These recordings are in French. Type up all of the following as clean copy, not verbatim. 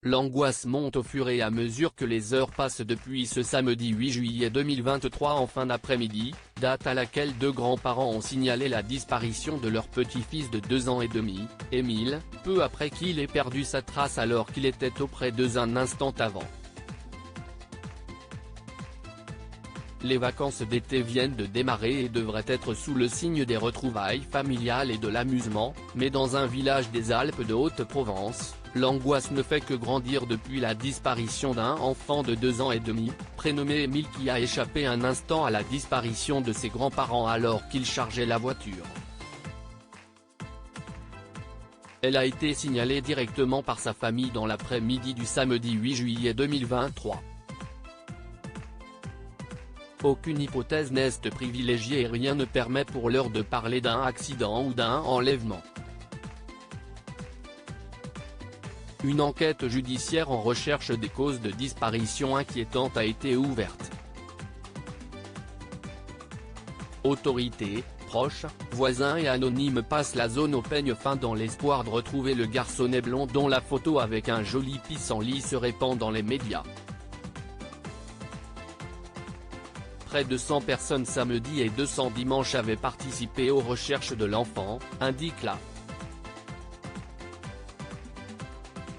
L'angoisse monte au fur et à mesure que les heures passent depuis ce samedi 8 juillet 2023 en fin d'après-midi, date à laquelle deux grands-parents ont signalé la disparition de leur petit-fils de 2 ans et demi, Émile, peu après qu'il ait perdu sa trace alors qu'il était auprès d'eux un instant avant. Les vacances d'été viennent de démarrer et devraient être sous le signe des retrouvailles familiales et de l'amusement, mais dans un village des Alpes de Haute-Provence, l'angoisse ne fait que grandir depuis la disparition d'un enfant de 2 ans et demi, prénommé Émile qui a échappé un instant à la disparition de ses grands-parents alors qu'il chargeait la voiture. Elle a été signalée directement par sa famille dans l'après-midi du samedi 8 juillet 2023. Aucune hypothèse n'est privilégiée et rien ne permet pour l'heure de parler d'un accident ou d'un enlèvement. Une enquête judiciaire en recherche des causes de disparition inquiétantes a été ouverte. Autorités, proches, voisins et anonymes passent la zone au peigne fin dans l'espoir de retrouver le garçonnet blond dont la photo avec un joli pissenlit se répand dans les médias. Près de 100 personnes samedi et 200 dimanche avaient participé aux recherches de l'enfant, indique la.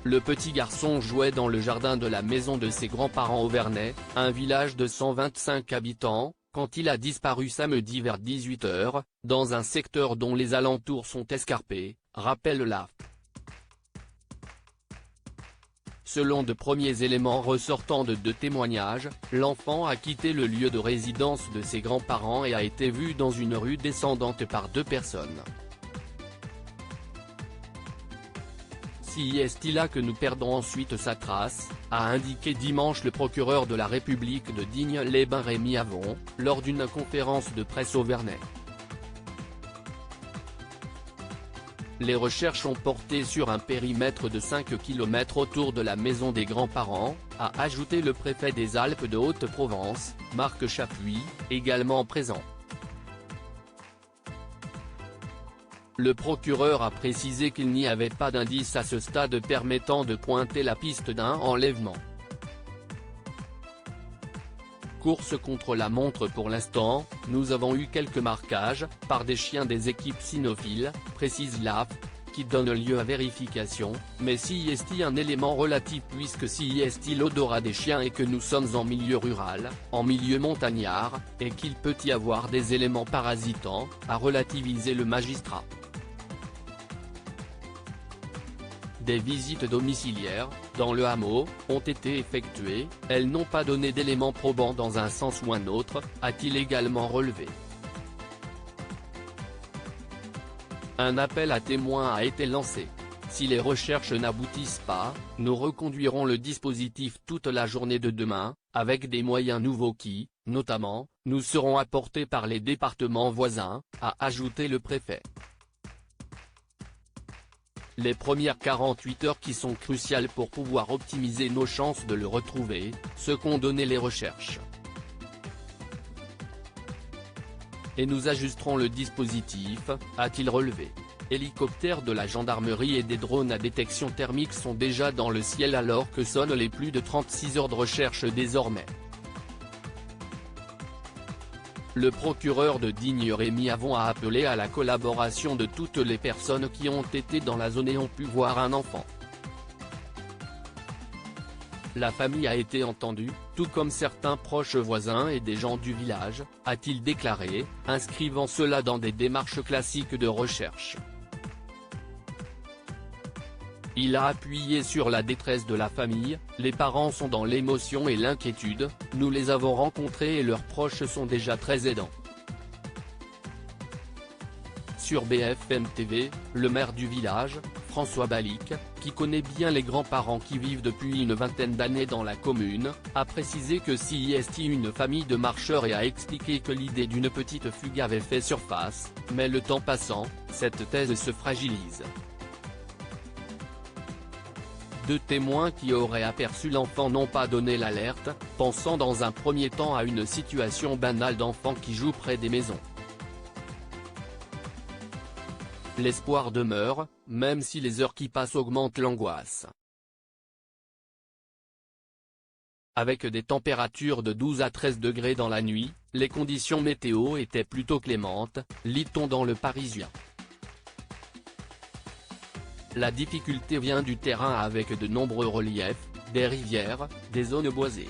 Le petit garçon jouait dans le jardin de la maison de ses grands-parents au Vernet, un village de 125 habitants, quand il a disparu samedi vers 18 h, dans un secteur dont les alentours sont escarpés, rappelle la. Selon de premiers éléments ressortant de 2 témoignages, l'enfant a quitté le lieu de résidence de ses grands-parents et a été vu dans une rue descendante par 2 personnes. Si est là que nous perdons ensuite sa trace, a indiqué dimanche le procureur de la République de Digne-les-Bains Rémi Avon, lors d'une conférence de presse au Vernet. Les recherches ont porté sur un périmètre de 5 km autour de la maison des grands-parents, a ajouté le préfet des Alpes de Haute-Provence, Marc Chapuis, également présent. Le procureur a précisé qu'il n'y avait pas d'indice à ce stade permettant de pointer la piste d'un enlèvement. Course contre la montre pour l'instant, nous avons eu quelques marquages, par des chiens des équipes cynophiles, précise l'AF, qui donne lieu à vérification, mais si est un élément relatif puisque si est l'odorat des chiens et que nous sommes en milieu rural, en milieu montagnard, et qu'il peut y avoir des éléments parasitants, a relativisé le magistrat. Des visites domiciliaires, dans le hameau, ont été effectuées, elles n'ont pas donné d'éléments probants dans un sens ou un autre, a-t-il également relevé. Un appel à témoins a été lancé. Si les recherches n'aboutissent pas, nous reconduirons le dispositif toute la journée de demain, avec des moyens nouveaux qui, notamment, nous seront apportés par les départements voisins, a ajouté le préfet. Les premières 48 heures qui sont cruciales pour pouvoir optimiser nos chances de le retrouver, ce qu'ont donné les recherches. Et nous ajusterons le dispositif, a-t-il relevé. Hélicoptères de la gendarmerie et des drones à détection thermique sont déjà dans le ciel alors que sonnent les plus de 36 heures de recherche désormais. Le procureur de Digne Rémi Avon a appelé à la collaboration de toutes les personnes qui ont été dans la zone et ont pu voir un enfant. La famille a été entendue, tout comme certains proches voisins et des gens du village, a-t-il déclaré, inscrivant cela dans des démarches classiques de recherche. Il a appuyé sur la détresse de la famille, les parents sont dans l'émotion et l'inquiétude, nous les avons rencontrés et leurs proches sont déjà très aidants. Sur BFM TV, le maire du village, François Balic, qui connaît bien les grands-parents qui vivent depuis une vingtaine d'années dans la commune, a précisé que si est une famille de marcheurs et a expliqué que l'idée d'une petite fugue avait fait surface, mais le temps passant, cette thèse se fragilise. 2 témoins qui auraient aperçu l'enfant n'ont pas donné l'alerte, pensant dans un premier temps à une situation banale d'enfants qui jouent près des maisons. L'espoir demeure, même si les heures qui passent augmentent l'angoisse. Avec des températures de 12 à 13 degrés dans la nuit, les conditions météo étaient plutôt clémentes, lit-on dans Le Parisien. La difficulté vient du terrain avec de nombreux reliefs, des rivières, des zones boisées.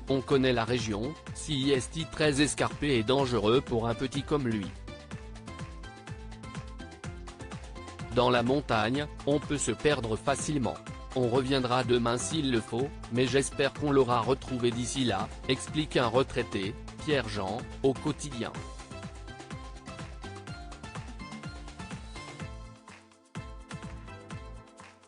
On connaît la région, CIST très escarpé et dangereux pour un petit comme lui. Dans la montagne, on peut se perdre facilement. On reviendra demain s'il le faut, mais j'espère qu'on l'aura retrouvé d'ici là, explique un retraité, Pierre Jean, au Quotidien.